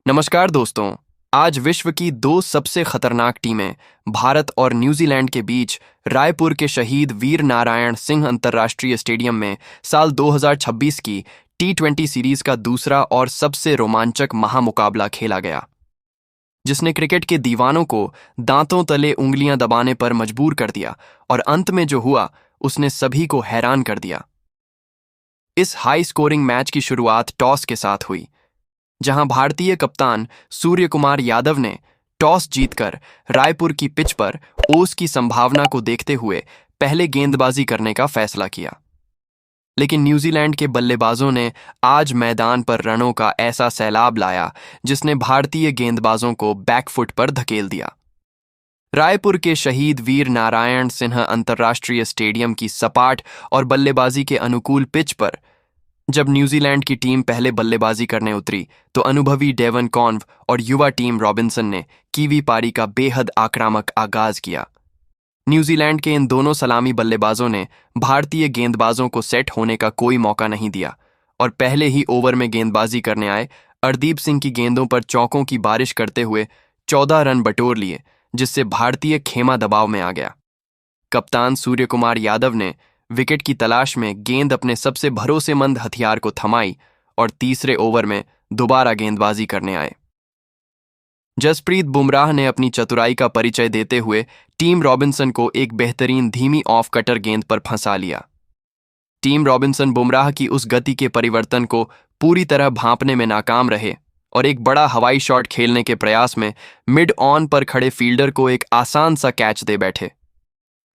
नमस्कार दोस्तों। आज विश्व की दो सबसे खतरनाक टीमें भारत और न्यूजीलैंड के बीच रायपुर के शहीद वीर नारायण सिंह अंतर्राष्ट्रीय स्टेडियम में साल 2026 की T20 सीरीज का दूसरा और सबसे रोमांचक महामुकाबला खेला गया, जिसने क्रिकेट के दीवानों को दांतों तले उंगलियां दबाने पर मजबूर कर दिया और अंत में जो हुआ उसने सभी को हैरान कर दिया। इस हाई स्कोरिंग मैच की शुरुआत टॉस के साथ हुई, जहां भारतीय कप्तान सूर्य कुमार यादव ने टॉस जीतकर रायपुर की पिच पर ओस की संभावना को देखते हुए पहले गेंदबाजी करने का फैसला किया। लेकिन न्यूजीलैंड के बल्लेबाजों ने आज मैदान पर रनों का ऐसा सैलाब लाया जिसने भारतीय गेंदबाजों को बैकफुट पर धकेल दिया। रायपुर के शहीद वीर नारायण सिंह अंतर्राष्ट्रीय स्टेडियम की सपाट और बल्लेबाजी के अनुकूल पिच पर जब न्यूजीलैंड की टीम पहले बल्लेबाजी करने उतरी तो अनुभवी डेवन कॉन्व और युवा टीम रॉबिन्सन ने कीवी पारी का बेहद आक्रामक आगाज किया। न्यूजीलैंड के इन दोनों सलामी बल्लेबाजों ने भारतीय गेंदबाजों को सेट होने का कोई मौका नहीं दिया और पहले ही ओवर में गेंदबाजी करने आए अर्दीप सिंह की गेंदों पर चौकों की बारिश करते हुए 14 रन बटोर लिए, जिससे भारतीय खेमा दबाव में आ गया। कप्तान सूर्य कुमार यादव ने विकेट की तलाश में गेंद अपने सबसे भरोसेमंद हथियार को थमाई और तीसरे ओवर में दोबारा गेंदबाजी करने आए। जसप्रीत बुमराह ने अपनी चतुराई का परिचय देते हुए टीम रॉबिन्सन को एक बेहतरीन धीमी ऑफ कटर गेंद पर फंसा लिया। टीम रॉबिन्सन बुमराह की उस गति के परिवर्तन को पूरी तरह भांपने में नाकाम रहे और एक बड़ा हवाई शॉट खेलने के प्रयास में मिड ऑन पर खड़े फील्डर को एक आसान सा कैच दे बैठे,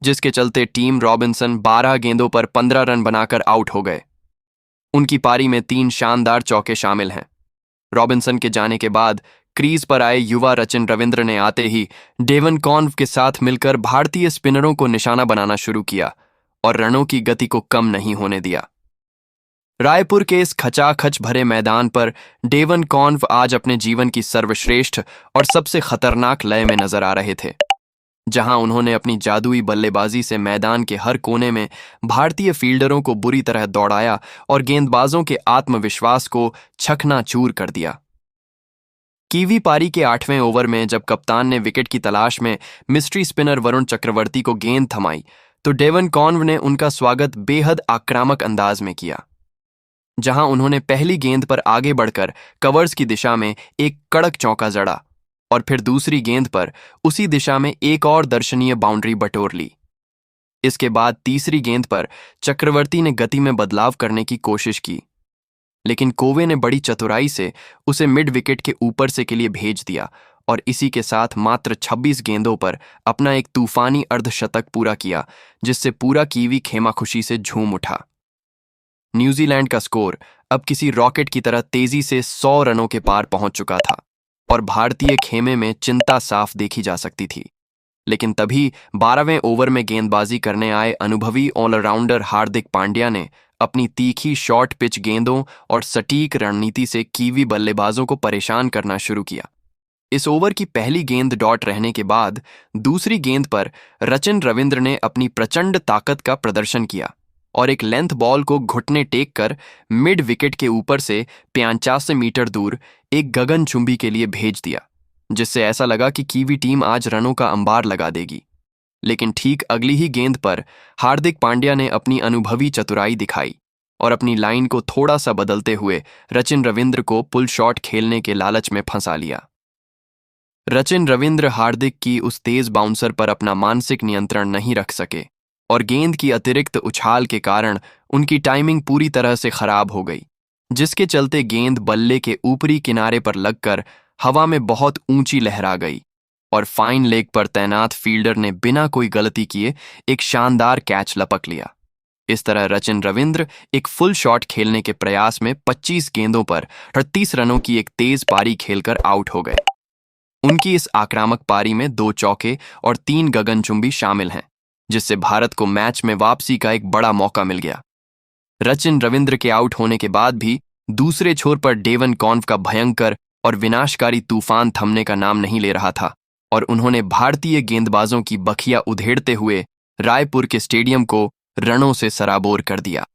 जिसके चलते टीम रॉबिन्सन 12 गेंदों पर 15 रन बनाकर आउट हो गए। उनकी पारी में 3 शानदार चौके शामिल हैं। रॉबिन्सन के जाने के बाद क्रीज पर आए युवा रचिन रविंद्र ने आते ही डेवन कॉन्व के साथ मिलकर भारतीय स्पिनरों को निशाना बनाना शुरू किया और रनों की गति को कम नहीं होने दिया। रायपुर के इस खचाखच भरे मैदान पर डेवन कॉन्व आज अपने जीवन की सर्वश्रेष्ठ और सबसे खतरनाक लय में नजर आ रहे थे, जहां उन्होंने अपनी जादुई बल्लेबाजी से मैदान के हर कोने में भारतीय फील्डरों को बुरी तरह दौड़ाया और गेंदबाजों के आत्मविश्वास को चकनाचूर कर दिया। कीवी पारी के 8वें ओवर में जब कप्तान ने विकेट की तलाश में मिस्ट्री स्पिनर वरुण चक्रवर्ती को गेंद थमाई तो डेवन कॉन्व ने उनका स्वागत बेहद आक्रामक अंदाज में किया, जहां उन्होंने पहली गेंद पर आगे बढ़कर कवर्स की दिशा में एक कड़क चौका जड़ा और फिर दूसरी गेंद पर उसी दिशा में एक और दर्शनीय बाउंड्री बटोर ली। इसके बाद तीसरी गेंद पर चक्रवर्ती ने गति में बदलाव करने की कोशिश की, लेकिन कोवे ने बड़ी चतुराई से उसे मिड विकेट के ऊपर से के लिए भेज दिया और इसी के साथ मात्र 26 गेंदों पर अपना एक तूफानी अर्धशतक पूरा किया, जिससे पूरा कीवी खेमा खुशी से झूम उठा। न्यूजीलैंड का स्कोर अब किसी रॉकेट की तरह तेजी से 100 रनों के पार पहुंच चुका था और भारतीय खेमे में चिंता साफ देखी जा सकती थी। लेकिन तभी 12वें ओवर में गेंदबाजी करने आए अनुभवी ऑलराउंडर हार्दिक पांड्या ने अपनी तीखी शॉर्ट पिच गेंदों और सटीक रणनीति से कीवी बल्लेबाजों को परेशान करना शुरू किया। इस ओवर की पहली गेंद डॉट रहने के बाद दूसरी गेंद पर रचिन रविंद्र ने अपनी प्रचंड ताकत का प्रदर्शन किया और एक लेंथ बॉल को घुटने टेक कर मिड विकेट के ऊपर से 85 मीटर दूर एक गगनचुंबी के लिए भेज दिया, जिससे ऐसा लगा कि कीवी टीम आज रनों का अंबार लगा देगी। लेकिन ठीक अगली ही गेंद पर हार्दिक पांड्या ने अपनी अनुभवी चतुराई दिखाई और अपनी लाइन को थोड़ा सा बदलते हुए रचिन रविंद्र को पुल शॉट खेलने के लालच में फंसा लिया। रचिन रविंद्र हार्दिक की उस तेज बाउंसर पर अपना मानसिक नियंत्रण नहीं रख सके और गेंद की अतिरिक्त उछाल के कारण उनकी टाइमिंग पूरी तरह से खराब हो गई, जिसके चलते गेंद बल्ले के ऊपरी किनारे पर लगकर हवा में बहुत ऊंची लहरा गई और फाइन लेग पर तैनात फील्डर ने बिना कोई गलती किए एक शानदार कैच लपक लिया। इस तरह रचिन रविंद्र एक फुल शॉट खेलने के प्रयास में 25 गेंदों पर 38 रनों की एक तेज पारी खेलकर आउट हो गए। उनकी इस आक्रामक पारी में 2 चौके और 3 गगनचुंबी शामिल हैं, जिससे भारत को मैच में वापसी का एक बड़ा मौका मिल गया। रचिन रविंद्र के आउट होने के बाद भी दूसरे छोर पर डेवन कॉन्व का भयंकर और विनाशकारी तूफान थमने का नाम नहीं ले रहा था और उन्होंने भारतीय गेंदबाजों की बखिया उधेड़ते हुए रायपुर के स्टेडियम को रनों से सराबोर कर दिया।